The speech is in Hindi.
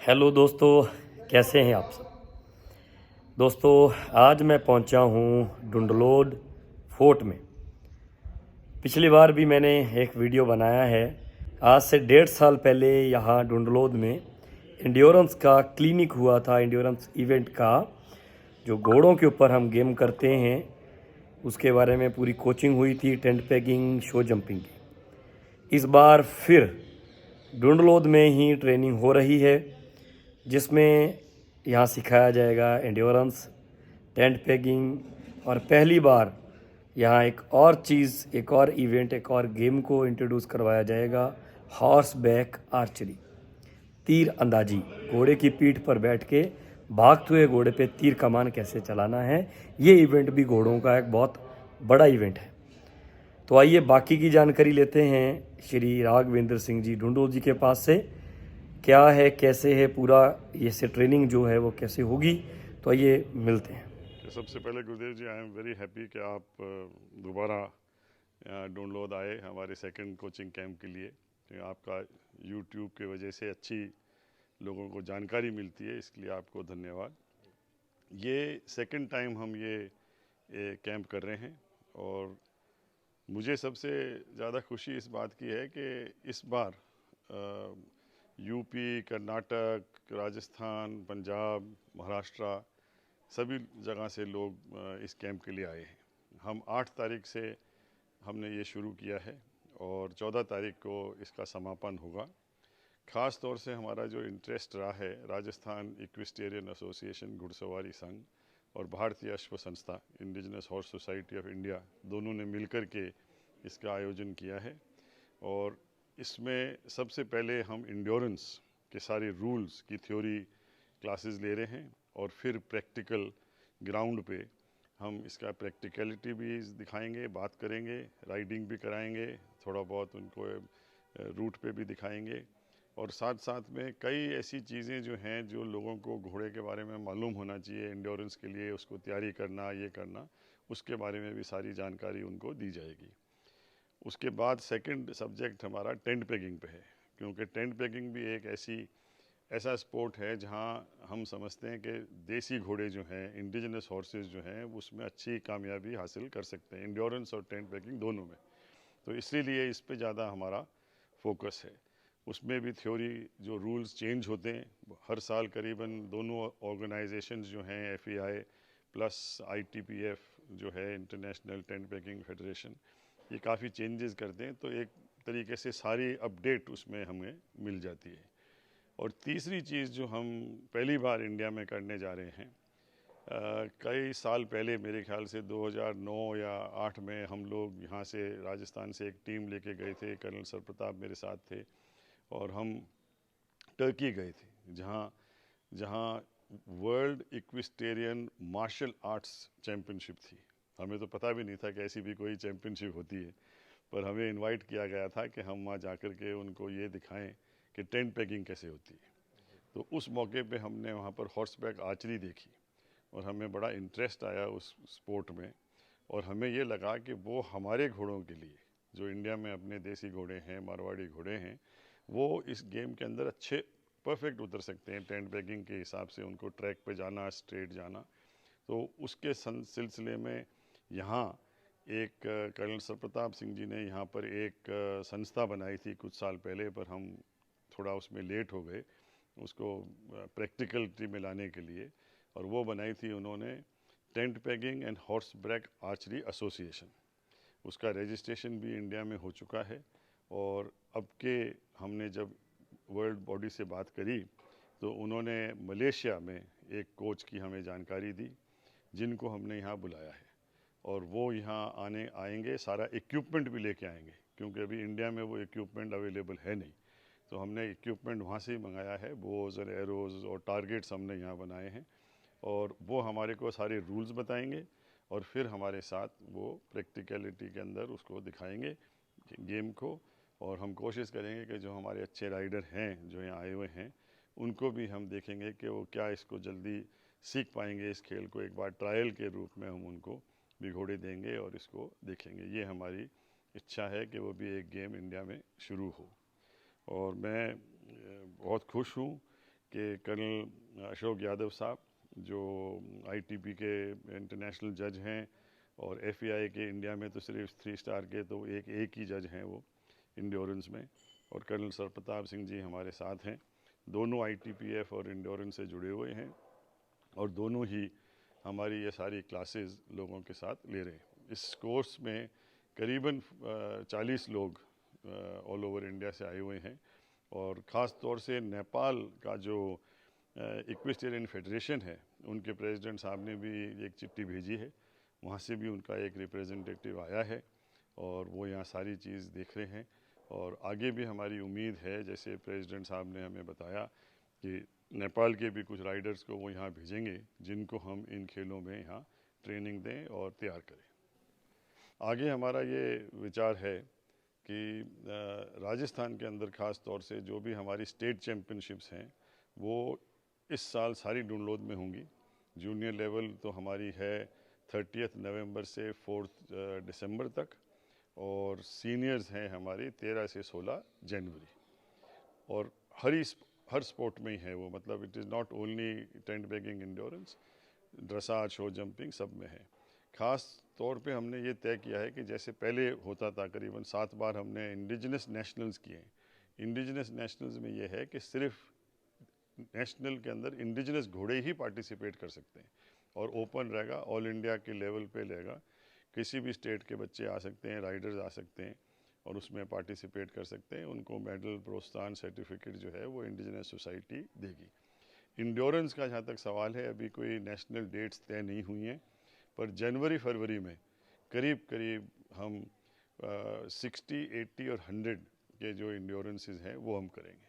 हेलो दोस्तों, कैसे हैं आप सब। दोस्तों, आज मैं पहुंचा हूं डुंडलोड फोर्ट में। पिछली बार भी मैंने एक वीडियो बनाया है। आज से 1.5 साल पहले यहाँ डुंडलोद में इंड्योरेंस का क्लिनिक हुआ था। इंड्योरेंस इवेंट का जो घोड़ों के ऊपर हम गेम करते हैं उसके बारे में पूरी कोचिंग हुई थी, टेंट पैकिंग, शो जंपिंग की। इस बार फिर डुंडलोद में ही ट्रेनिंग हो रही है जिसमें यहाँ सिखाया जाएगा एंड्योरेंस, टेंट पैकिंग और पहली बार यहाँ एक और चीज़, एक और इवेंट, एक और गेम को इंट्रोड्यूस करवाया जाएगा, हॉर्स बैक आर्चरी, तीर अंदाजी। घोड़े की पीठ पर बैठ के भागते हुए घोड़े पे तीर कमान कैसे चलाना है। ये इवेंट भी घोड़ों का एक बहुत बड़ा इवेंट है। तो आइए बाकी की जानकारी लेते हैं श्री राघवेंद्र सिंह जी ढूंढो जी के पास से। क्या है, कैसे है पूरा ये से ट्रेनिंग जो है वो कैसे होगी, तो आइए मिलते हैं। सबसे पहले गुरुदेव जी, आई एम वेरी हैप्पी कि आप दोबारा डोंडलोद आए हमारे सेकंड कोचिंग कैंप के लिए। तो आपका यूट्यूब के वजह से अच्छी लोगों को जानकारी मिलती है, इसके लिए आपको धन्यवाद। ये सेकंड टाइम हम ये कैंप कर रहे हैं और मुझे सबसे ज़्यादा खुशी इस बात की है कि इस बार यूपी, कर्नाटक, राजस्थान, पंजाब, महाराष्ट्र सभी जगह से लोग इस कैंप के लिए आए हैं। हम 8 तारीख से हमने ये शुरू किया है और 14 तारीख को इसका समापन होगा। ख़ास तौर से हमारा जो इंटरेस्ट रहा है, राजस्थान इक्विस्टेरियन एसोसिएशन घुड़सवारी संघ और भारतीय अश्व संस्था indigenous horse society of India दोनों ने मिलकर के इसका आयोजन किया है। और इसमें सबसे पहले हम इंड्योरेंस के सारे रूल्स की थ्योरी क्लासेस ले रहे हैं और फिर प्रैक्टिकल ग्राउंड पे हम इसका प्रैक्टिकलिटी भी दिखाएंगे, बात करेंगे, राइडिंग भी कराएंगे, थोड़ा बहुत उनको रूट पे भी दिखाएंगे। और साथ साथ में कई ऐसी चीज़ें जो हैं जो लोगों को घोड़े के बारे में मालूम होना चाहिए, इंड्योरेंस के लिए उसको तैयारी करना, ये करना, उसके बारे में भी सारी जानकारी उनको दी जाएगी। उसके बाद सेकंड सब्जेक्ट हमारा टेंट पैकिंग पे है, क्योंकि टेंट पैकिंग भी एक ऐसा स्पोर्ट है जहां हम समझते हैं कि देसी घोड़े जो हैं, इंडिजिनस हॉर्सेस जो हैं, उसमें अच्छी कामयाबी हासिल कर सकते हैं इंड्योरेंस और टेंट पैकिंग दोनों में। तो इसीलिए इस पे ज़्यादा हमारा फोकस है। उसमें भी थ्योरी जो रूल्स चेंज होते हैं हर साल, करीबन दोनों ऑर्गेनाइजेशंस जो हैं, एफएआई प्लस आईटीपीएफ जो है इंटरनेशनल टेंट पैकिंग फेडरेशन, ये काफ़ी चेंजेस करते हैं, तो एक तरीके से सारी अपडेट उसमें हमें मिल जाती है। और तीसरी चीज़ जो हम पहली बार इंडिया में करने जा रहे हैं, कई साल पहले मेरे ख्याल से 2009 या 8 में हम लोग यहाँ से राजस्थान से एक टीम लेके गए थे, कर्नल सरप्रताप मेरे साथ थे और हम टर्की गए थे, जहाँ जहाँ world equestrian martial arts championship थी। हमें तो पता भी नहीं था कि ऐसी भी कोई चैम्पियनशिप होती है, पर हमें इनवाइट किया गया था कि हम वहाँ जाकर के उनको ये दिखाएं कि टेंट पैकिंग कैसे होती है। तो उस मौके पे हमने वहाँ पर हॉर्स बैक आर्चरी देखी और हमें बड़ा इंटरेस्ट आया उस स्पोर्ट में। और हमें ये लगा कि वो हमारे घोड़ों के लिए, जो इंडिया में अपने देसी घोड़े हैं, मारवाड़ी घोड़े हैं, वो इस गेम के अंदर अच्छे परफेक्ट उतर सकते हैं टेंट पैकिंग के हिसाब से, उनको ट्रैक पे जाना, स्ट्रेट जाना। तो उसके सिलसिले में यहाँ एक कर्नल सरप्रताप सिंह जी ने यहाँ पर एक संस्था बनाई थी कुछ साल पहले, पर हम थोड़ा उसमें लेट हो गए उसको प्रैक्टिकलिटी में लाने के लिए। और वो बनाई थी उन्होंने tent pegging and horseback archery association. उसका रजिस्ट्रेशन भी इंडिया में हो चुका है। और अब के हमने जब वर्ल्ड बॉडी से बात करी तो उन्होंने मलेशिया में एक कोच की हमें जानकारी दी, जिनको हमने यहाँ बुलाया है और वो यहाँ आएंगे, सारा इक्विपमेंट भी लेके आएंगे, क्योंकि अभी इंडिया में वो इक्विपमेंट अवेलेबल है नहीं। तो हमने इक्विपमेंट वहाँ से ही मंगाया है, बोज और एरोज़ और टारगेट्स हमने यहाँ बनाए हैं और वो हमारे को सारे रूल्स बताएंगे और फिर हमारे साथ वो प्रैक्टिकलिटी के अंदर उसको दिखाएंगे गेम को। और हम कोशिश करेंगे कि जो हमारे अच्छे राइडर हैं जो यहाँ आए हुए हैं, उनको भी हम देखेंगे कि वो क्या इसको जल्दी सीख पाएंगे इस खेल को। एक बार ट्रायल के रूप में हम उनको भी घोड़े देंगे और इसको देखेंगे। ये हमारी इच्छा है कि वो भी एक गेम इंडिया में शुरू हो। और मैं बहुत खुश हूँ कि कर्नल अशोक यादव साहब जो आईटीपी के इंटरनेशनल जज हैं और एफआई के इंडिया में तो सिर्फ 3 स्टार के तो एक ही जज हैं वो इंड्योरेंस में, और कर्नल सरप्रताप सिंह जी हमारे साथ हैं। दोनों आईटीपीएफ और इंड्योरेंस से जुड़े हुए हैं और दोनों ही हमारी ये सारी क्लासेस लोगों के साथ ले रहे हैं। इस कोर्स में करीबन 40 लोग ऑल ओवर इंडिया से आए हुए हैं और ख़ास तौर से नेपाल का जो इक्वेस्टेरियन फेडरेशन है उनके प्रेसिडेंट साहब ने भी एक चिट्ठी भेजी है, वहाँ से भी उनका एक रिप्रेजेंटेटिव आया है और वो यहाँ सारी चीज़ देख रहे हैं। और आगे भी हमारी उम्मीद है, जैसे प्रेसिडेंट साहब ने हमें बताया कि नेपाल के भी कुछ राइडर्स को वो यहाँ भेजेंगे जिनको हम इन खेलों में यहाँ ट्रेनिंग दें और तैयार करें। आगे हमारा ये विचार है कि राजस्थान के अंदर ख़ास तौर से जो भी हमारी स्टेट चैम्पियनशिप्स हैं वो इस साल सारी डुंडलोद में होंगी। जूनियर लेवल तो हमारी है 30 नवंबर से 4 दिसंबर तक, और सीनियर्स हैं हमारी 13 से 16 जनवरी। और हर स्पोर्ट में ही है वो, मतलब it is not only tent bagging, endurance, dressage, show jumping, सब में है। ख़ास तौर पे हमने ये तय किया है कि जैसे पहले होता था, करीबन 7 बार हमने इंडिजिनस नेशनल्स किए। इंडिजिनस नेशनल्स में ये है कि सिर्फ नेशनल के अंदर इंडिजिनस घोड़े ही पार्टिसिपेट कर सकते हैं और ओपन रहेगा, ऑल इंडिया के लेवल पे रहेगा। किसी भी स्टेट के बच्चे आ सकते हैं, राइडर्स आ सकते हैं और उसमें पार्टिसिपेट कर सकते हैं। उनको मेडल, प्रोत्साहन, सर्टिफिकेट जो है वो इंडिजिनस सोसाइटी देगी। इंड्योरेंस का जहाँ तक सवाल है, अभी कोई नेशनल डेट्स तय नहीं हुई हैं, पर जनवरी फरवरी में करीब करीब हम 60, 80 और 100 के जो इंड्योरेंसेस हैं वो हम करेंगे।